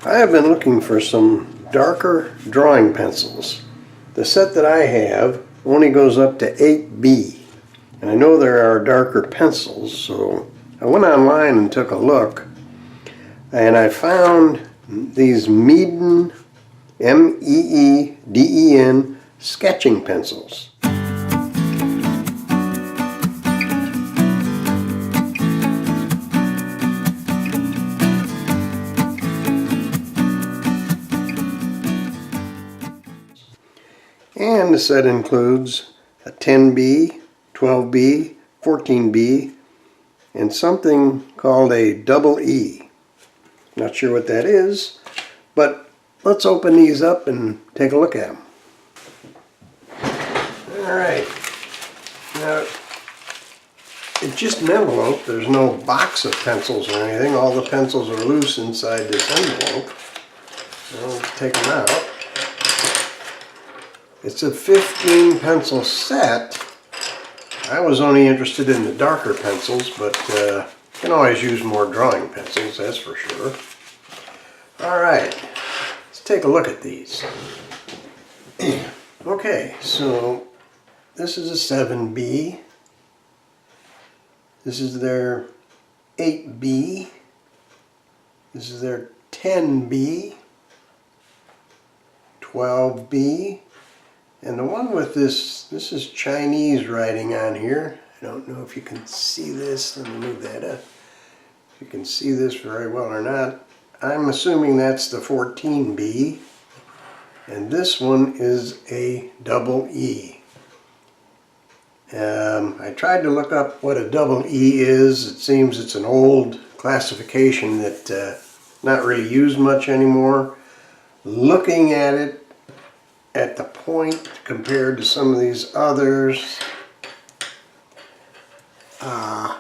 I have been looking for some darker drawing pencils. The set that I have only goes up to 8B. And I know there are darker pencils, so I went online and took a look. And I found these Meeden, Meeden sketching pencils. And the set includes a 10B, 12B, 14B, and something called a double E. Not sure what that is, but let's open these up and take a look at them. Alright, now it's just an envelope. There's no box of pencils or anything. All the pencils are loose inside this envelope. I'll take them out. It's a 15 pencil set. I was only interested in the darker pencils, but you can always use more drawing pencils, that's for sure. Alright, let's take a look at these. Okay, so this is a 7B. This is their 8B. This is their 10B. 12B. And the one with this is Chinese writing on here. I don't know if you can see this. Let me move that up. If you can see this very well or not. I'm assuming that's the 14B. And this one is a double E. I tried to look up what a double E is. It seems it's an old classification that not really used much anymore. Looking at it, at the point compared to some of these others, I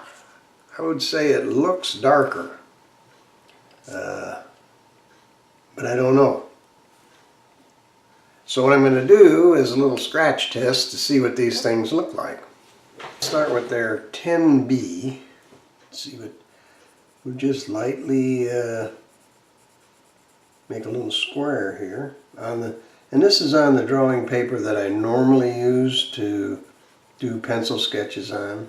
would say it looks darker, but I don't know. So what I'm going to do is a little scratch test to see what these things look like. Start with their 10B. Let's see what we'll just lightly make a little square here on the. And this is on the drawing paper that I normally use to do pencil sketches on.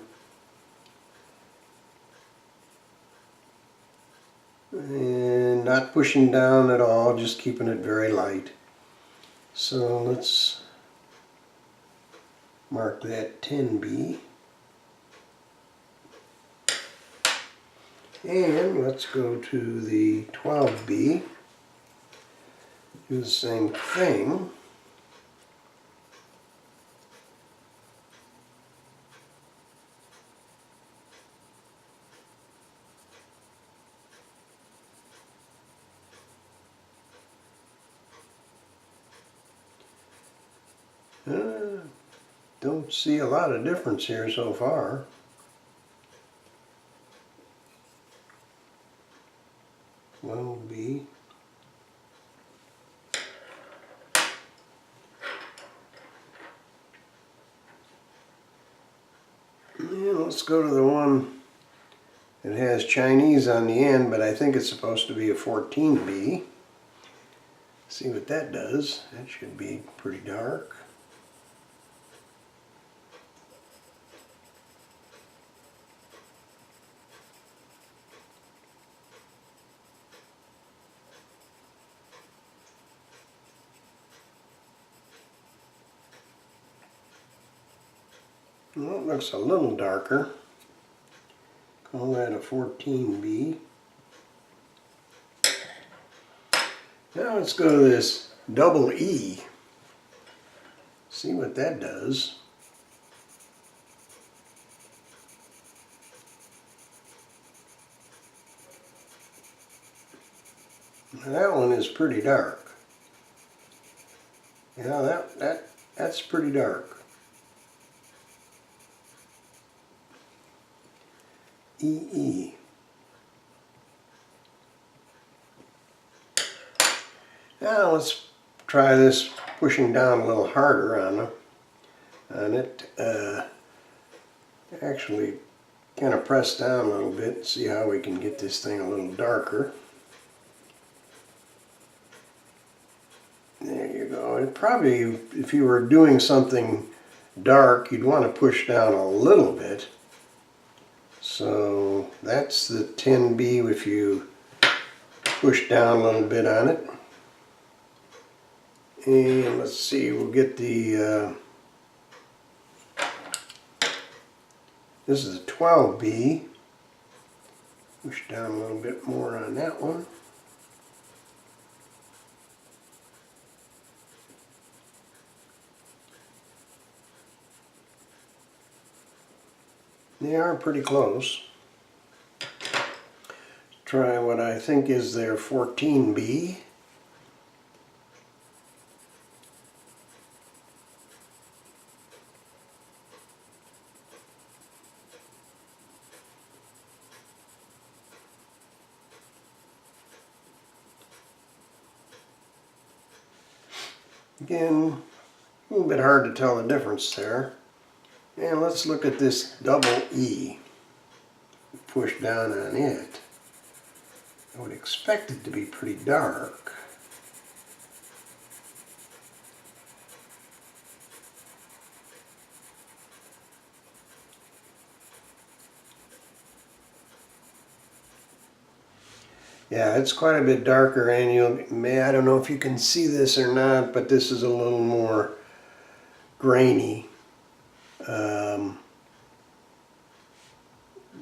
And not pushing down at all, just keeping it very light. So let's mark that 10B. And let's go to the 12B. Do the same thing. Don't see a lot of difference here so far. One will be and let's go to the one that has Chinese on the end, but I think it's supposed to be a 14B. See what that does. That should be pretty dark. Well, it looks a little darker. Call that a 14B. Now let's go to this double E. See what that does. Now that one is pretty dark. Yeah, that's pretty dark. EE. Now let's try this pushing down a little harder on it. Actually kind of press down a little bit, see how we can get this thing a little darker. There you go. It probably, if you were doing something dark, you'd want to push down a little bit. So that's the 10B if you push down a little bit on it. And let's see, we'll get the, this is a 12B. Push down a little bit more on that one. They are pretty close. Try what I think is their 14B. Again, a little bit hard to tell the difference there. And let's look at this double E. Push down on it. I would expect it to be pretty dark. Yeah, it's quite a bit darker, and I don't know if you can see this or not, but this is a little more grainy.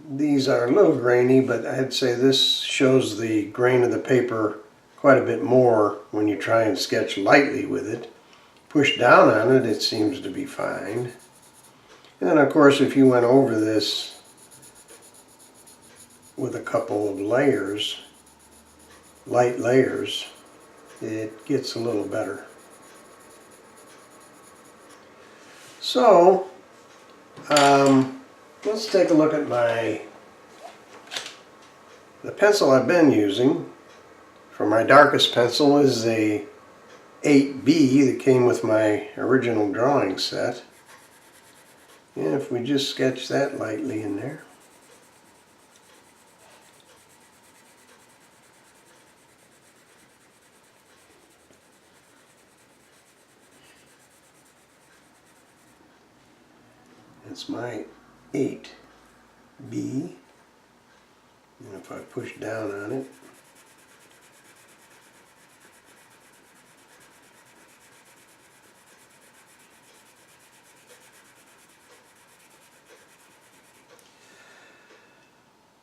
These are a little grainy, but I'd say this shows the grain of the paper quite a bit more when you try and sketch lightly with it. Push down on it, it seems to be fine. And then of course if you went over this with a couple of layers, light layers, it gets a little better. So, let's take a look at the pencil I've been using. For my darkest pencil is a 8B that came with my original drawing set. And if we just sketch that lightly in there. It's my 8B. And if I push down on it,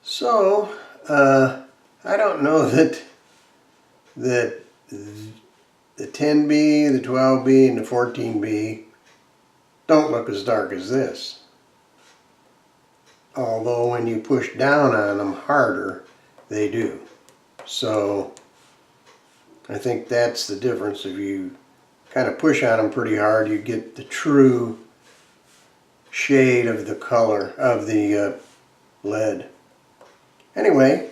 so I don't know that the 10B, the 12B, and the 14B don't look as dark as this. Although when you push down on them harder, they do. So I think that's the difference. If you kind of push on them pretty hard, you get the true shade of the color of the lead. Anyway,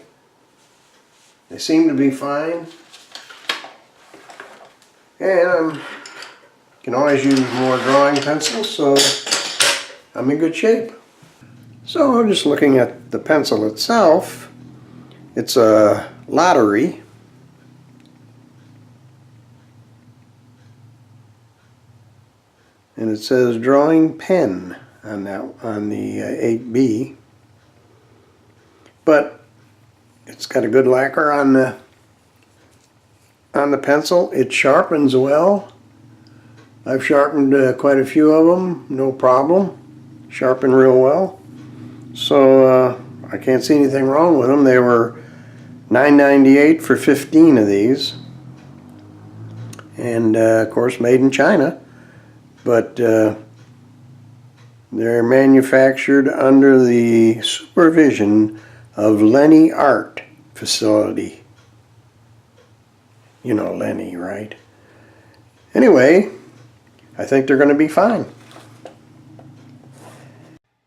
they seem to be fine. And you can always use more drawing pencils, so I'm in good shape. So just looking at the pencil itself, it's a Lottery. And it says drawing pen on the 8B. But it's got a good lacquer on the pencil. It sharpens well. I've sharpened quite a few of them, no problem. Sharpen real well. So I can't see anything wrong with them. They were $9.98 for 15 of these. And of course made in China. But they're manufactured under the supervision of Lenny Art Facility. You know Lenny, right? Anyway, I think they're going to be fine.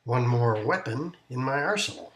One more weapon in my arsenal.